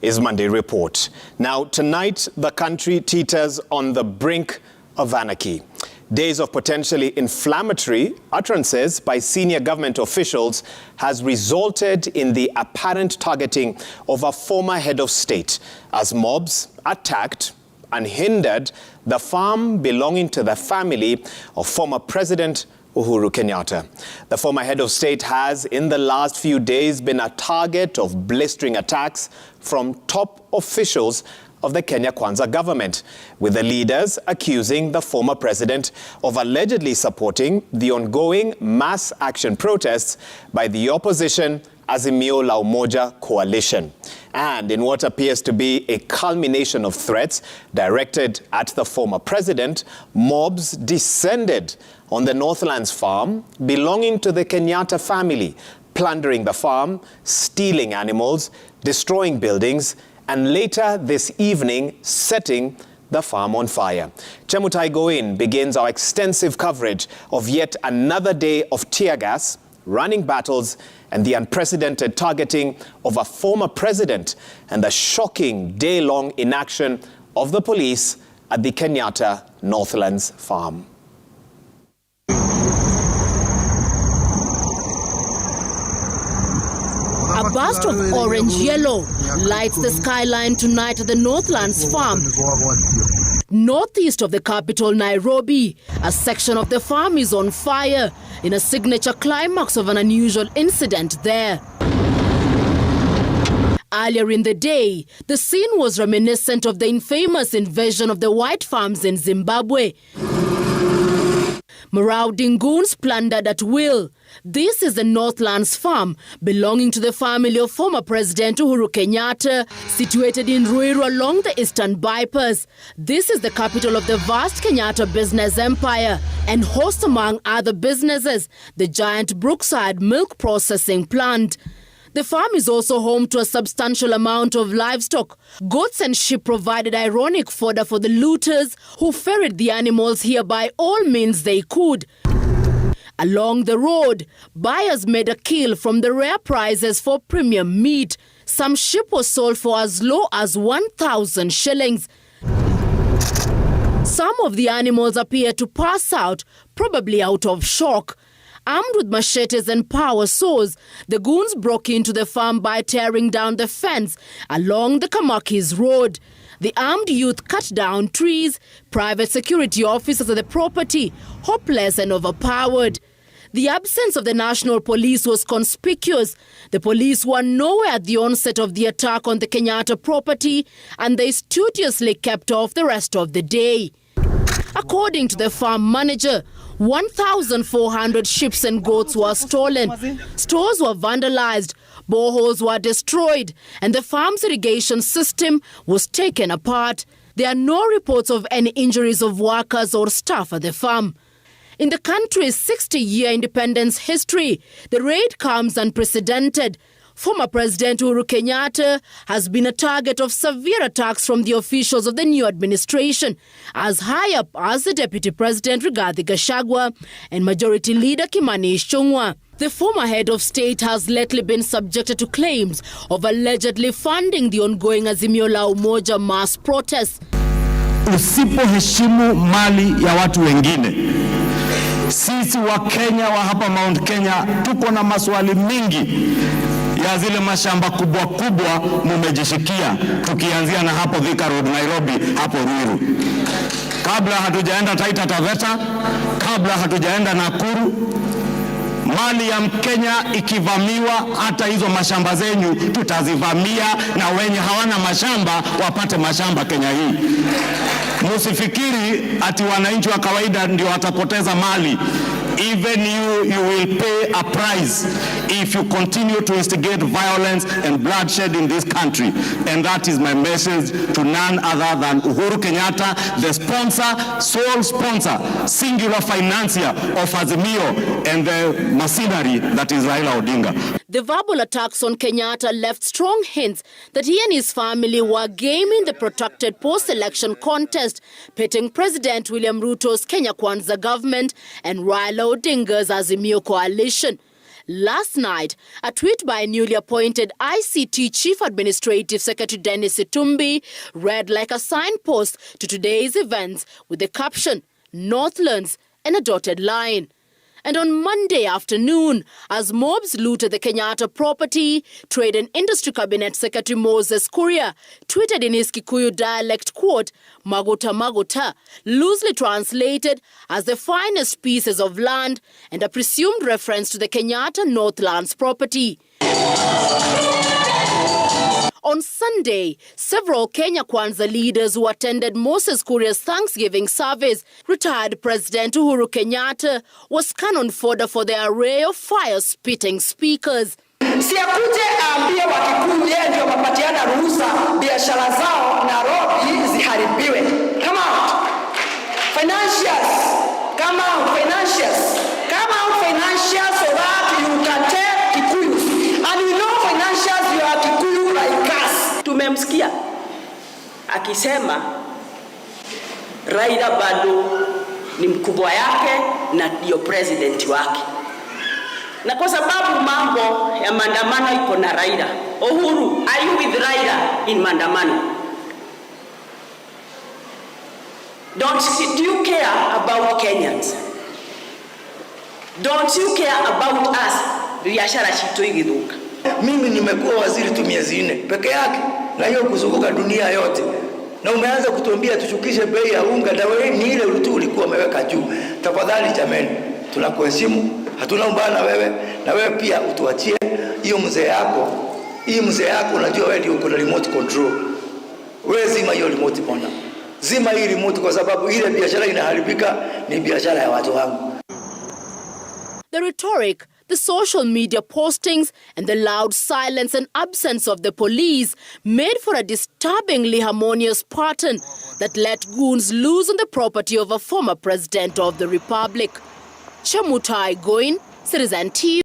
Is Monday Report. Now, tonight, the country teeters on the brink of anarchy. Days of potentially inflammatory utterances by senior government officials has resulted in the apparent targeting of a former head of state as mobs attacked and hindered the farm belonging to the family of former President Ruiru Kenyatta. The former head of state has, in the last few days, been a target of blistering attacks from top officials of the Kenya Kwanza government, with the leaders accusing the former president of allegedly supporting the ongoing mass action protests by the opposition Azimio la Umoja coalition. And in what appears to be a culmination of threats directed at the former president, mobs descended on the Northlands farm belonging to the Kenyatta family, plundering the farm, stealing animals, destroying buildings, and later this evening setting the farm on fire. Chemutai Goin begins our extensive coverage of yet another day of tear gas, running battles, and the unprecedented targeting of a former president, and the shocking day-long inaction of the police at the Kenyatta Northlands farm. A burst of orange-yellow lights the skyline tonight at the Northlands farm. Northeast of the capital, Nairobi, a section of the farm is on fire in a signature climax of an unusual incident there. Earlier in the day, the scene was reminiscent of the infamous invasion of the white farms in Zimbabwe. Marauding goons plundered at will. This is the Northlands farm belonging to the family of former President Ruiru Kenyatta, situated in Ruiru along the Eastern Bypass. This is the capital of the vast Kenyatta business empire and hosts, among other businesses, the giant Brookside milk processing plant. The farm is also home to a substantial amount of livestock. Goats and sheep provided ironic fodder for the looters who ferried the animals here by all means they could. Along the road, buyers made a kill from the rare prices for premium meat. Some sheep were sold for as low as 1,000 shillings. Some of the animals appear to pass out, probably out of shock. Armed with machetes and power saws, the goons broke into the farm by tearing down the fence along the Kamakis Road. The armed youth cut down trees. Private security officers at the property, hopeless and overpowered. The absence of the national police was conspicuous. The police were nowhere at the onset of the attack on the Kenyatta property, and they studiously kept off the rest of the day. According to the farm manager, 1,400 sheep and goats were stolen, stores were vandalized, boreholes were destroyed, and the farm's irrigation system was taken apart. There are no reports of any injuries of workers or staff at the farm. In the country's 60-year independence history, the raid comes unprecedented. Former President Ruiru Kenyatta has been a target of severe attacks from the officials of the new administration, as high up as the Deputy President Rigathi Gachagua and Majority Leader Kimani Ichung'wah. The former head of state has lately been subjected to claims of allegedly funding the ongoing Azimio la Umoja mass protests. Usipoheshimu mali ya watu wengine. Sisi wa Kenya wa hapa Mount Kenya tuko na maswali mingi ya zile mashamba kubwa kubwa mumejishikia, tukianzia na hapo Thika Road Nairobi, hapo Ruiru. Kabla hatujaenda Taita Taveta, kabla hatujaenda Nakuru, mali ya Mkenya ikivamiwa, hata hizo mashamba zenyu tutazivamia, na wenye hawana mashamba wapate mashamba Kenya hii. Musifikiri ati wananchi wa kawaida ndio watapoteza mali. Even you will pay a price if you continue to instigate violence and bloodshed in this country. And that is my message to none other than Ruiru Kenyatta, the sponsor, sole sponsor, singular financier of Azimio and the machinery that is Raila Odinga. The verbal attacks on Kenyatta left strong hints that he and his family were gaming the protracted post-election contest, pitting President William Ruto's Kenya Kwanza government and Raila Odinga's Azimio coalition. Last night, a tweet by newly appointed ICT Chief Administrative Secretary Dennis Itumbi read like a signpost to today's events with the caption, Northlands, and a dotted line. And on Monday afternoon, as mobs looted the Kenyatta property, Trade and Industry Cabinet Secretary Moses Kuria tweeted in his Kikuyu dialect, quote, Magota Magota, loosely translated as the finest pieces of land and a presumed reference to the Kenyatta Northlands property. On Sunday, several Kenya Kwanza leaders who attended Moses Kuria's Thanksgiving service, retired President Uhuru Kenyatta, was cannon fodder for the array of fire-spitting speakers. Siakuje aambie Wakikuyu yeye ndio wapatiana ruhusa biashara zao Nairobi ziharibiwe. Come out. Financials. Come out, financials. Come out, financials, so that you can tell Kikuyu. And you know financials, you are Kikuyu like us. Tumemsikia akisema Raila bado ni mkubwa yake na ndio president wake. Na kwa sababu mambo ya maandamano iko na Raila. Uhuru, are you with Raila in maandamano? Do you care about Kenyans? Don't you care about us? Biashara shito igithuka. Mimi nimekuwa waziri tu miezi 4 peke yake na hiyo kuzunguka dunia yote. Na umeanza kutuambia tushukishe bei ya unga na wewe ni ile tu ulikuwa umeweka juu. Tafadhali jameni, tunakuheshimu, hatuna umbana na wewe, na wewe pia utuachie hiyo mzee yako. Hii mzee yako unajua wewe ndio uko na remote control. Wewe zima hiyo remote bwana. Zima hii remote kwa sababu ile biashara inaharibika, ni biashara ya watu wangu. The rhetoric, the social media postings, and the loud silence and absence of the police made for a disturbingly harmonious pattern that let goons loose on the property of a former president of the republic. Chemutai Goin, Citizen TV.